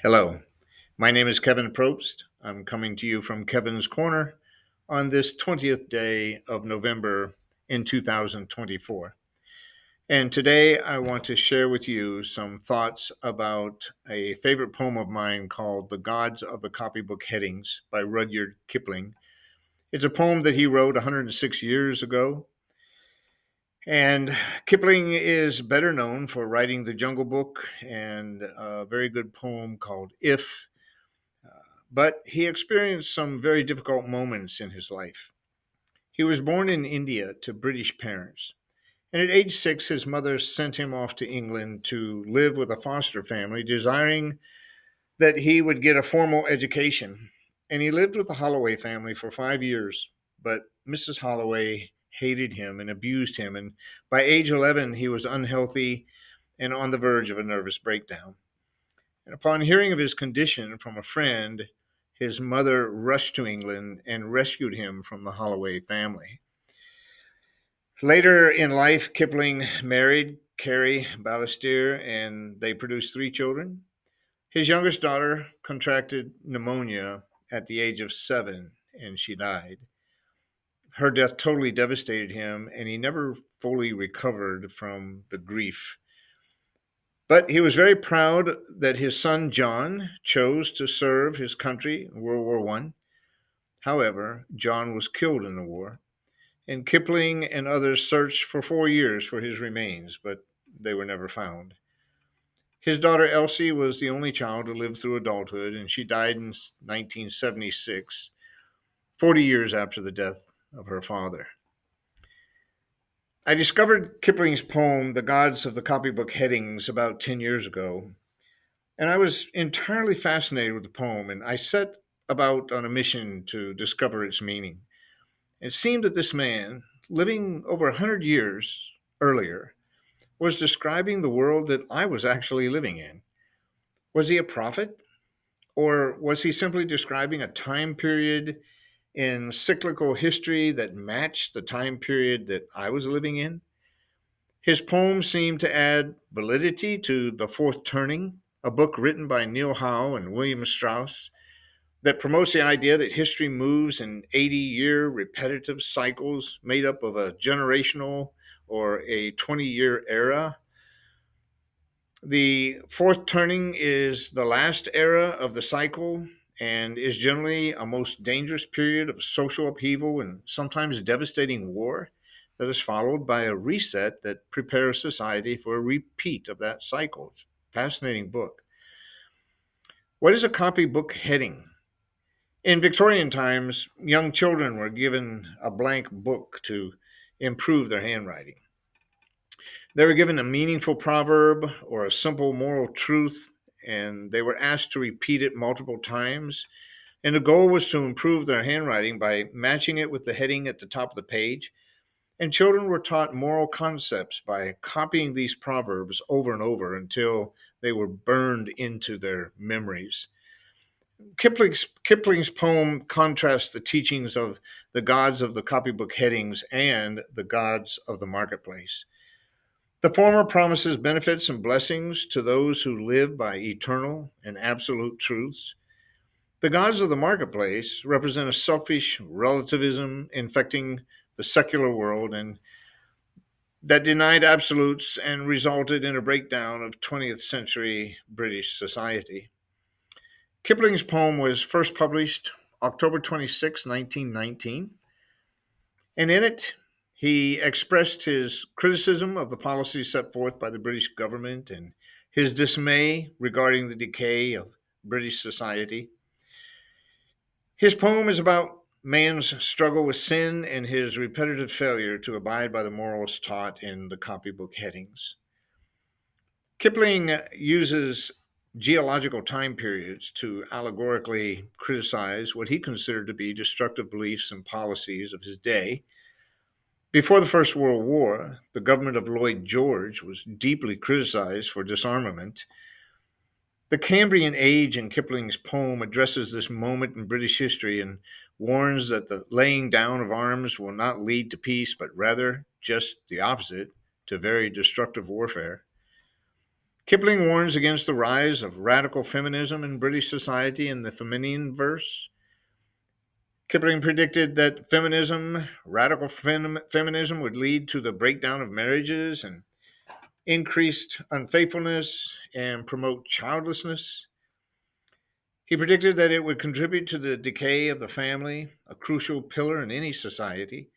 Hello, my name is Kevin Probst. I'm coming to you from Kevin's Corner on this 20th day of November in 2024. And today I want to share with you some thoughts about a favorite poem of mine called The Gods of the Copybook Headings by Rudyard Kipling. It's a poem that he wrote 106 years ago. And Kipling is better known for writing The Jungle Book and a very good poem called If. But he experienced some very difficult moments in his life. He was born in India to British parents, and at age 6, his mother sent him off to England to live with a foster family, desiring that he would get a formal education. And he lived with the Holloway family for 5 years, but Mrs. Holloway hated him and abused him, and by age 11, he was unhealthy and on the verge of a nervous breakdown. And upon hearing of his condition from a friend, his mother rushed to England and rescued him from the Holloway family. Later in life, Kipling married Carrie Balestier and they produced three children. His youngest daughter contracted pneumonia at the age of 7 and she died. Her death totally devastated him and he never fully recovered from the grief. But he was very proud that his son John chose to serve his country in World War I. However, John was killed in the war, and Kipling and others searched for 4 years for his remains, but they were never found. His daughter Elsie was the only child to live through adulthood, and she died in 1976, 40 years after the death of her father. I discovered Kipling's poem, The Gods of the Copybook Headings, about 10 years ago, and I was entirely fascinated with the poem, and I set about on a mission to discover its meaning. It seemed that this man, living over 100 years earlier, was describing the world that I was actually living in. Was he a prophet? Or was he simply describing a time period in cyclical history that matched the time period that I was living in? His poem seemed to add validity to The Fourth Turning, a book written by Neil Howe and William Strauss that promotes the idea that history moves in 80-year repetitive cycles made up of a generational or a 20-year era. The fourth turning is the last era of the cycle and is generally a most dangerous period of social upheaval and sometimes devastating war that is followed by a reset that prepares society for a repeat of that cycle. It's a fascinating book. What is a copybook heading? In Victorian times, young children were given a blank book to improve their handwriting. They were given a meaningful proverb or a simple moral truth, and they were asked to repeat it multiple times. And the goal was to improve their handwriting by matching it with the heading at the top of the page. And children were taught moral concepts by copying these proverbs over and over until they were burned into their memories. Kipling's poem contrasts the teachings of the gods of the copybook headings and the gods of the marketplace. The former promises benefits and blessings to those who live by eternal and absolute truths. The gods of the marketplace represent a selfish relativism infecting the secular world and that denied absolutes and resulted in a breakdown of 20th century British society. Kipling's poem was first published October 26, 1919, and in it he expressed his criticism of the policies set forth by the British government and his dismay regarding the decay of British society. His poem is about man's struggle with sin and his repetitive failure to abide by the morals taught in the copybook headings. Kipling uses geological time periods to allegorically criticize what he considered to be destructive beliefs and policies of his day. Before the First World War, the government of Lloyd George was deeply criticized for disarmament. The Cambrian Age in Kipling's poem addresses this moment in British history and warns that the laying down of arms will not lead to peace, but rather just the opposite, to very destructive warfare. Kipling warns against the rise of radical feminism in British society in the feminine verse. Kipling predicted that radical feminism, would lead to the breakdown of marriages and increased unfaithfulness and promote childlessness. He predicted that it would contribute to the decay of the family, a crucial pillar in any society,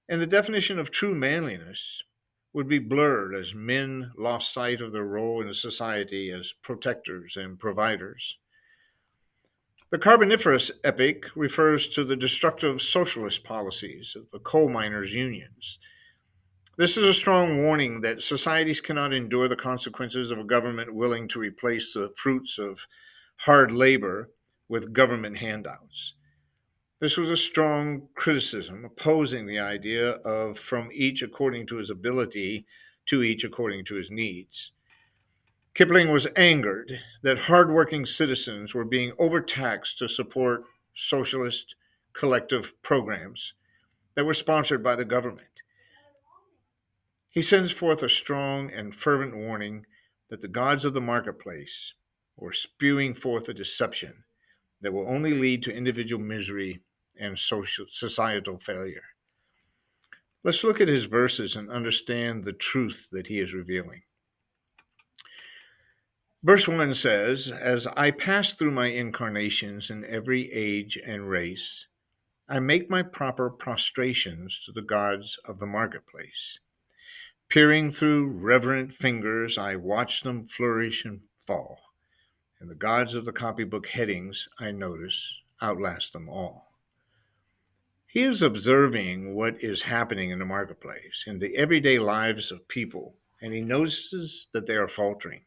and the definition of true manliness would be blurred as men lost sight of their role in society as protectors and providers. The Carboniferous epoch refers to the destructive socialist policies of the coal miners' unions. This is a strong warning that societies cannot endure the consequences of a government willing to replace the fruits of hard labor with government handouts. This was a strong criticism opposing the idea of from each according to his ability to each according to his needs. Kipling was angered that hardworking citizens were being overtaxed to support socialist collective programs that were sponsored by the government. He sends forth a strong and fervent warning that the gods of the marketplace were spewing forth a deception that will only lead to individual misery and societal failure. Let's look at his verses and understand the truth that he is revealing. Verse 1 says, "As I pass through my incarnations in every age and race, I make my proper prostrations to the gods of the marketplace. Peering through reverent fingers, I watch them flourish and fall, and the gods of the copybook headings, I notice, outlast them all." He is observing what is happening in the marketplace, in the everyday lives of people, and he notices that they are faltering.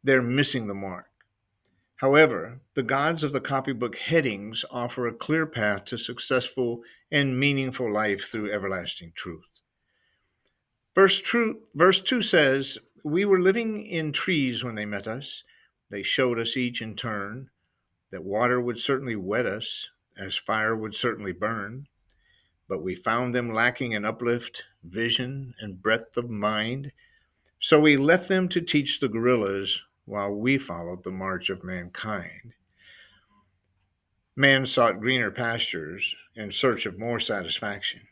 They're missing the mark. However, the gods of the copybook headings offer a clear path to successful and meaningful life through everlasting truth. Verse 2 says, "We were living in trees when they met us. They showed us each in turn that water would certainly wet us, as fire would certainly burn. But we found them lacking in uplift, vision, and breadth of mind. So we left them to teach the gorillas while we followed the march of mankind." Man sought greener pastures in search of more satisfaction.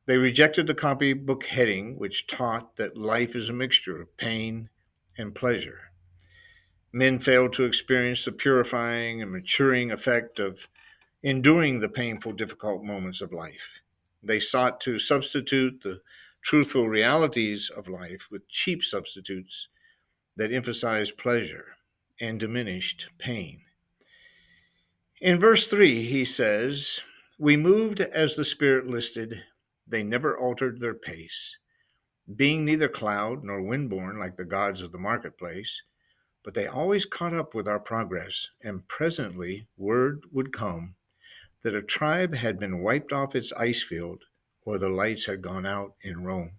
They rejected the copybook heading, which taught that life is a mixture of pain and pleasure. Men failed to experience the purifying and maturing effect of enduring the painful, difficult moments of life. They sought to substitute the truthful realities of life with cheap substitutes that emphasized pleasure and diminished pain. In verse 3, he says, "We moved as the Spirit listed. They never altered their pace, being neither cloud nor windborne like the gods of the marketplace, but they always caught up with our progress, and presently word would come that a tribe had been wiped off its ice field or the lights had gone out in Rome."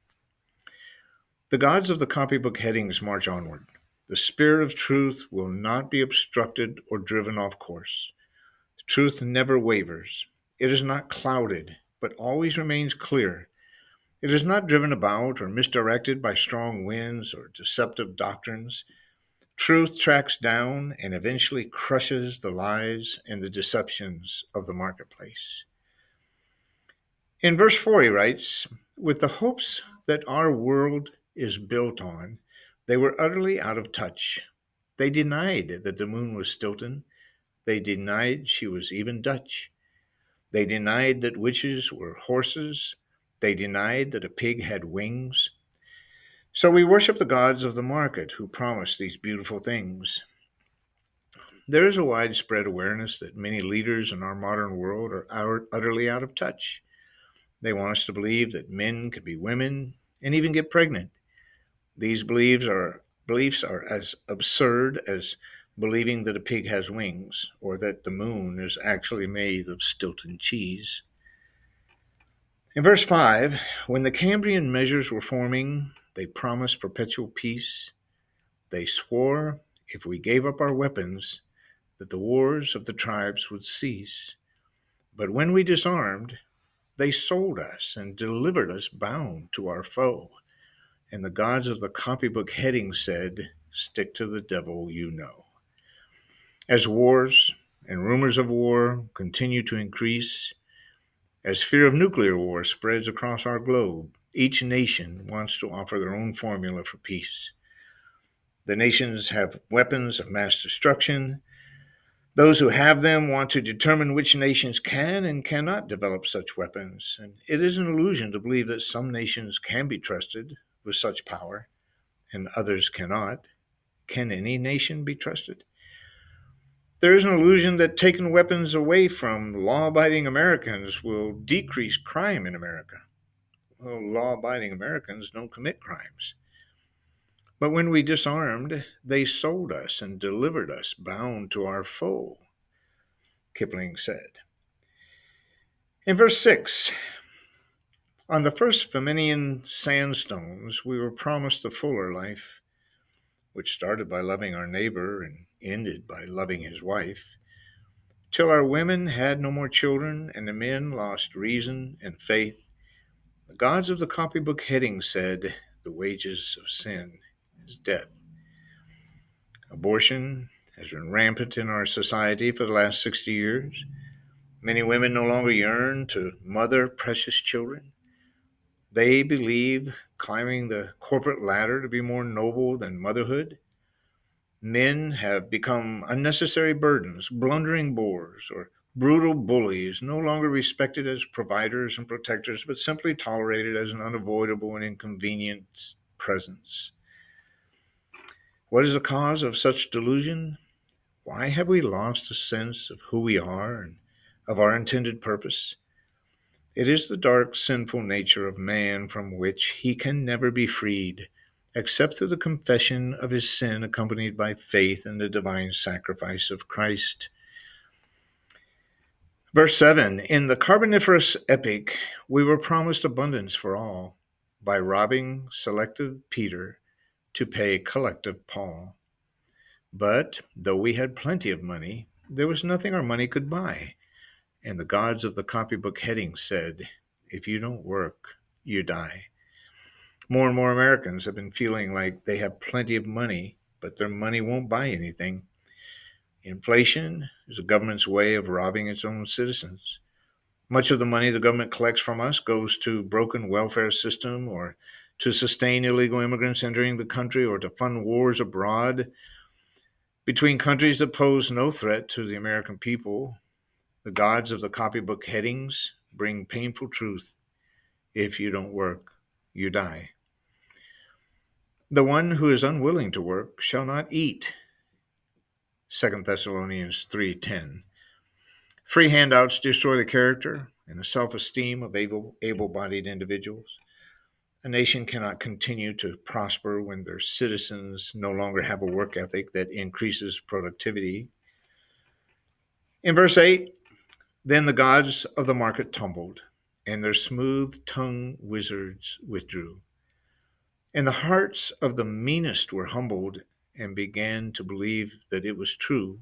The gods of the copybook headings march onward. The spirit of truth will not be obstructed or driven off course. Truth never wavers. It is not clouded, but always remains clear. It is not driven about or misdirected by strong winds or deceptive doctrines. Truth tracks down and eventually crushes the lies and the deceptions of the marketplace. In verse 4, he writes, "With the hopes that our world is built on, they were utterly out of touch. They denied that the moon was Stilton. They denied she was even Dutch. They denied that witches were horses. They denied that a pig had wings. So we worship the gods of the market who promise these beautiful things." There is a widespread awareness that many leaders in our modern world are utterly out of touch. They want us to believe that men can be women and even get pregnant. These beliefs are as absurd as believing that a pig has wings or that the moon is actually made of Stilton cheese. In verse 5, when the Cambrian measures were forming, they promised perpetual peace. They swore if we gave up our weapons, that the wars of the tribes would cease. But when we disarmed, they sold us and delivered us bound to our foe. And the gods of the copybook headings said, "Stick to the devil you know." As wars and rumors of war continue to increase, as fear of nuclear war spreads across our globe, each nation wants to offer their own formula for peace. The nations have weapons of mass destruction. Those who have them want to determine which nations can and cannot develop such weapons. And it is an illusion to believe that some nations can be trusted with such power and others cannot. Can any nation be trusted? There is an illusion that taking weapons away from law abiding Americans will decrease crime in America. Well, law abiding Americans don't commit crimes. But when we disarmed, they sold us and delivered us bound to our foe, Kipling said. In verse 6, on the first Flaminian sandstones, we were promised the fuller life, which started by loving our neighbor and ended by loving his wife, till our women had no more children and the men lost reason and faith. The gods of the copybook heading said, "The wages of sin is death." Abortion has been rampant in our society for the last 60 years. Many women no longer yearn to mother precious children. They believe climbing the corporate ladder to be more noble than motherhood. Men have become unnecessary burdens, blundering bores, or brutal bullies, no longer respected as providers and protectors, but simply tolerated as an unavoidable and inconvenient presence. What is the cause of such delusion? Why have we lost a sense of who we are and of our intended purpose? It is the dark, sinful nature of man from which he can never be freed, except through the confession of his sin accompanied by faith in the divine sacrifice of Christ. Verse 7, in the Carboniferous epoch, we were promised abundance for all by robbing selective Peter to pay collective Paul. But though we had plenty of money, there was nothing our money could buy. And the gods of the copybook heading said, "If you don't work, you die." More and more Americans have been feeling like they have plenty of money, but their money won't buy anything. Inflation is the government's way of robbing its own citizens. Much of the money the government collects from us goes to broken welfare system or to sustain illegal immigrants entering the country or to fund wars abroad between countries that pose no threat to the American people. The gods of the copybook headings bring painful truth. If you don't work, you die. The one who is unwilling to work shall not eat. 2 Thessalonians 3:10. Free handouts destroy the character and the self-esteem of able-bodied individuals. A nation cannot continue to prosper when their citizens no longer have a work ethic that increases productivity. In verse 8, then the gods of the market tumbled, and their smooth-tongued wizards withdrew. And the hearts of the meanest were humbled and began to believe that it was true,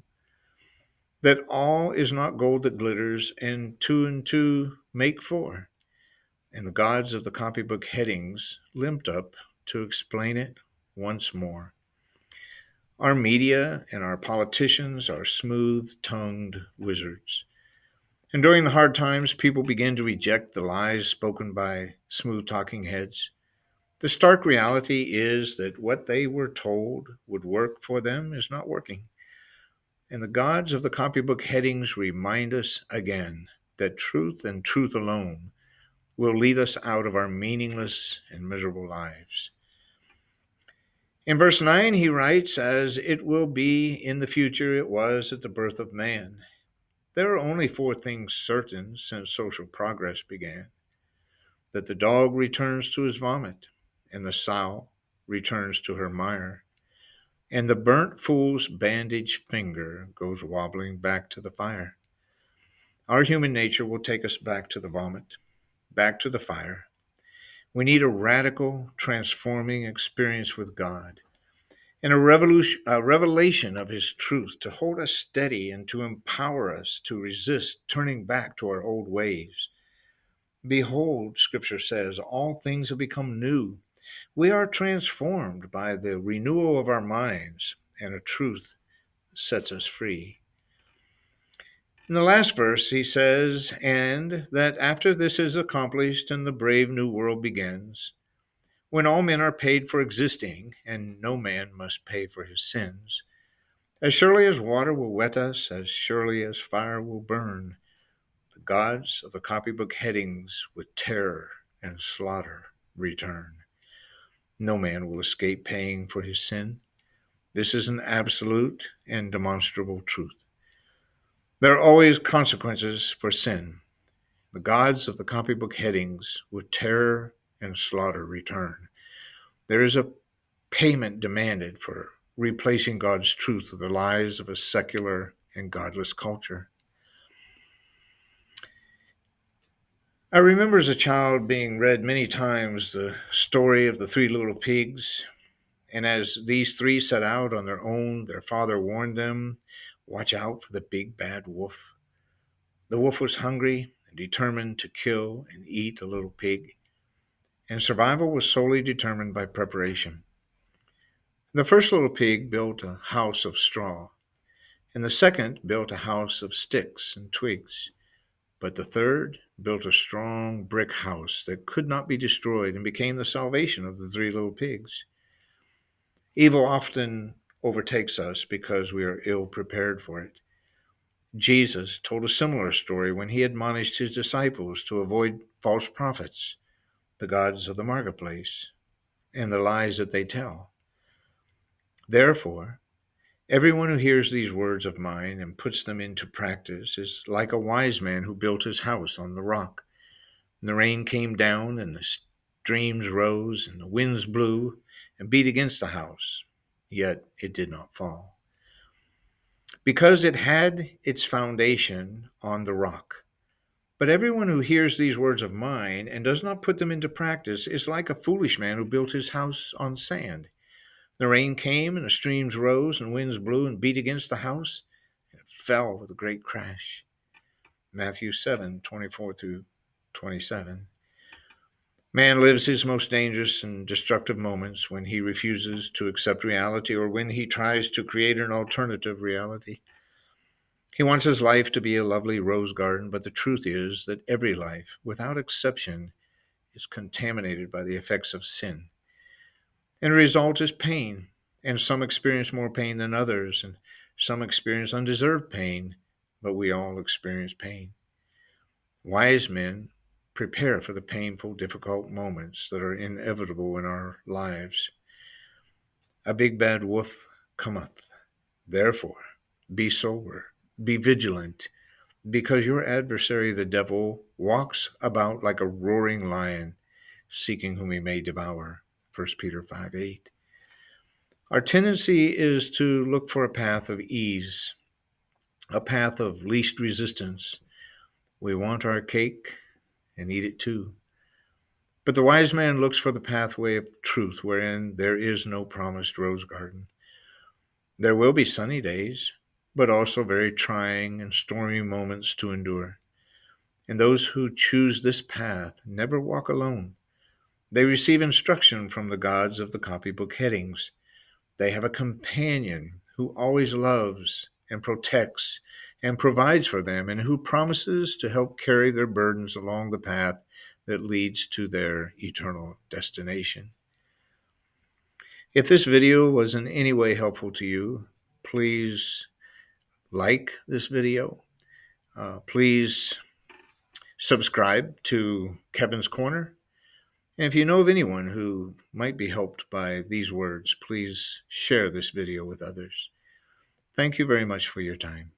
that all is not gold that glitters, and two make four. And the gods of the copybook headings limped up to explain it once more. Our media and our politicians are smooth-tongued wizards. And during the hard times, people begin to reject the lies spoken by smooth-talking heads. The stark reality is that what they were told would work for them is not working. And the gods of the copybook headings remind us again that truth and truth alone will lead us out of our meaningless and miserable lives. In verse 9, he writes, as it will be in the future, it was at the birth of man. There are only four things certain since social progress began: that the dog returns to his vomit, and the sow returns to her mire, and the burnt fool's bandaged finger goes wobbling back to the fire. Our human nature will take us back to the vomit, back to the fire. We need a radical, transforming experience with God and a revelation of his truth to hold us steady and to empower us to resist turning back to our old ways. Behold, Scripture says, all things have become new. We are transformed by the renewal of our minds, and a truth sets us free. In the last verse, he says, and that after this is accomplished and the brave new world begins, when all men are paid for existing, and no man must pay for his sins, as surely as water will wet us, as surely as fire will burn, the gods of the copybook headings with terror and slaughter return. No man will escape paying for his sin. This is an absolute and demonstrable truth. There are always consequences for sin. The gods of the copybook headings with terror and slaughter return. There is a payment demanded for replacing God's truth with the lies of a secular and godless culture. I remember as a child being read many times the story of the three little pigs, and as these three set out on their own, their father warned them, watch out for the big bad wolf. The wolf was hungry and determined to kill and eat a little pig, and survival was solely determined by preparation. The first little pig built a house of straw, and the second built a house of sticks and twigs, but the third built a strong brick house that could not be destroyed and became the salvation of the three little pigs. Evil often overtakes us because we are ill prepared for it. Jesus told a similar story when he admonished his disciples to avoid false prophets, the gods of the marketplace, and the lies that they tell. Therefore, everyone who hears these words of mine and puts them into practice is like a wise man who built his house on the rock. And the rain came down, and the streams rose, and the winds blew and beat against the house, yet it did not fall, because it had its foundation on the rock. But everyone who hears these words of mine and does not put them into practice is like a foolish man who built his house on sand. The rain came, and the streams rose, and winds blew and beat against the house, and it fell with a great crash. Matthew 7:24 through 27. Man lives his most dangerous and destructive moments when he refuses to accept reality or when he tries to create an alternative reality. He wants his life to be a lovely rose garden, but the truth is that every life, without exception, is contaminated by the effects of sin. And the result is pain, and some experience more pain than others, and some experience undeserved pain, but we all experience pain. Wise men prepare for the painful, difficult moments that are inevitable in our lives. A big bad wolf cometh. Therefore, be sober, be vigilant, because your adversary, the devil, walks about like a roaring lion, seeking whom he may devour. 1 Peter 5:8. Our tendency is to look for a path of ease, a path of least resistance. We want our cake and eat it too. But the wise man looks for the pathway of truth, wherein there is no promised rose garden. There will be sunny days, but also very trying and stormy moments to endure. And those who choose this path never walk alone. They receive instruction from the gods of the copybook headings. They have a companion who always loves and protects and provides for them, and who promises to help carry their burdens along the path that leads to their eternal destination. If this video was in any way helpful to you, please like this video. Please subscribe to Kevin's Corner. And if you know of anyone who might be helped by these words, please share this video with others. Thank you very much for your time.